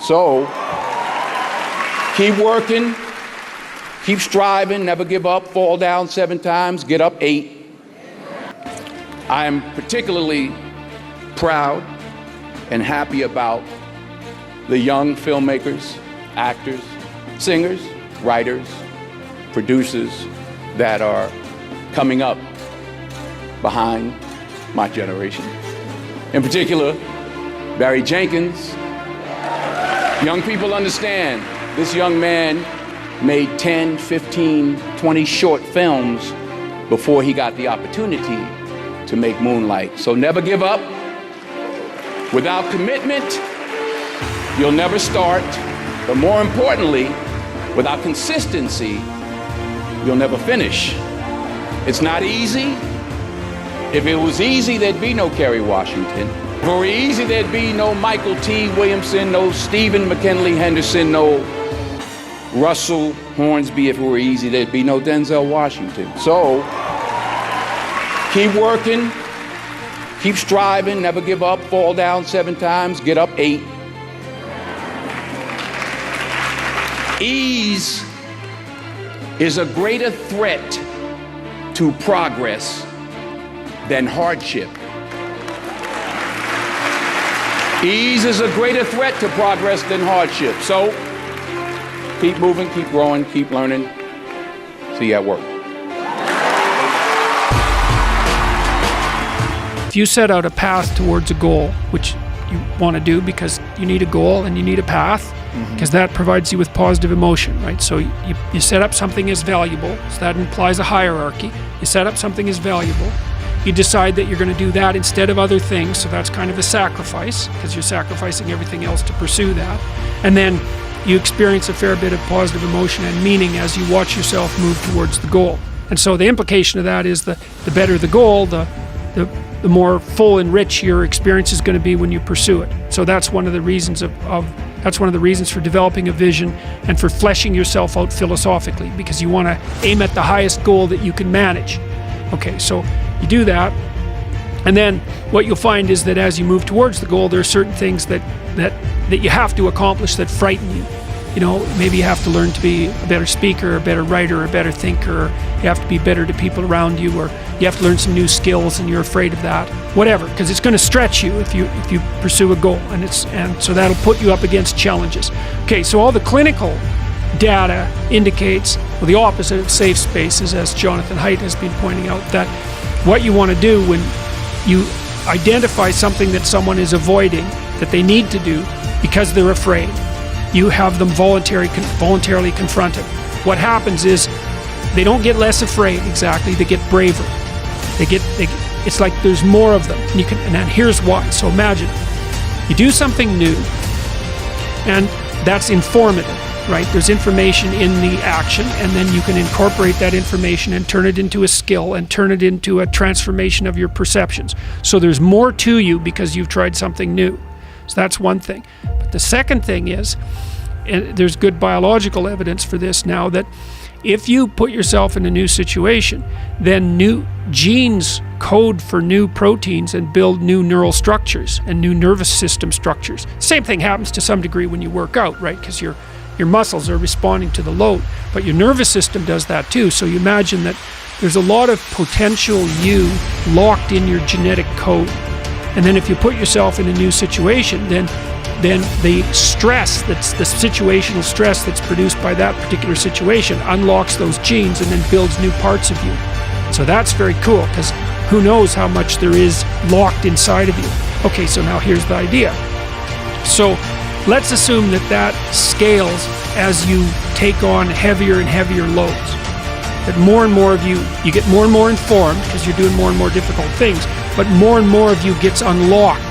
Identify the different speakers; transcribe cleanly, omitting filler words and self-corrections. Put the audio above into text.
Speaker 1: So, keep working, keep striving, never give up, fall down 7 times, get up 8. I am particularly proud and happy about the young filmmakers, actors, singers, writers, producers that are coming up behind my generation. In particular, Barry Jenkins. Young people understand this young man made 10, 15, 20 short films before he got the opportunity to make Moonlight. So never give up. Without commitment, you'll never start. But more importantly, without consistency, you'll never finish. It's not easy. If it was easy, there'd be no Kerry Washington. If it were easy, there'd be no Michael T. Williamson, no Stephen McKinley Henderson, no Russell Hornsby. If it were easy, there'd be no Denzel Washington. So, keep working, keep striving, never give up, fall down 7 times, get up 8. Ease is a greater threat to progress than hardship. Ease is a greater threat to progress than hardship. So, keep moving, keep growing, keep learning. See you at work.
Speaker 2: If you set out a path towards a goal, which you want to do because you need a goal and you need a path, because that provides you with positive emotion, right? So you set up something as valuable, so that implies a hierarchy. You set up something as valuable. You decide that you're going to do that instead of other things, so that's kind of a sacrifice, because you're sacrificing everything else to pursue that. And then you experience a fair bit of positive emotion and meaning as you watch yourself move towards the goal. And so the implication of that is the better the goal, the more full and rich your experience is going to be when you pursue it. So that's one of the reasons that's one of the reasons for developing a vision and for fleshing yourself out philosophically, because you want to aim at the highest goal that you can manage. Okay, so you do that, and then what you'll find is that as you move towards the goal, there are certain things that you have to accomplish that frighten you. You know, maybe you have to learn to be a better speaker, a better writer, a better thinker, or you have to be better to people around you, or you have to learn some new skills and you're afraid of that. Whatever, because it's going to stretch you if you pursue a goal, and so that'll put you up against challenges. Okay, so all the clinical data indicates, well, the opposite of safe spaces, as Jonathan Haidt has been pointing out, that what you want to do when you identify something that someone is avoiding, that they need to do because they're afraid, you have them voluntarily confront it. What happens is they don't get less afraid, exactly, they get braver. It's like there's more of them, and then here's why. So imagine, you do something new, and that's informative, right? There's information in the action, and then you can incorporate that information and turn it into a skill and turn it into a transformation of your perceptions. So there's more to you because you've tried something new. So that's one thing. But the second thing is, and there's good biological evidence for this now, that if you put yourself in a new situation, then new genes code for new proteins and build new neural structures and new nervous system structures. Same thing happens to some degree when you work out, right? Because your muscles are responding to the load, but your nervous system does that too. So you imagine that there's a lot of potential you locked in your genetic code. And then if you put yourself in a new situation, then the stress, that's the situational stress that's produced by that particular situation, unlocks those genes and then builds new parts of you. So that's very cool, because who knows how much there is locked inside of you. Okay, so now here's the idea. So let's assume that scales as you take on heavier and heavier loads. That more and more of you get more and more informed because you're doing more and more difficult things, but more and more of you gets unlocked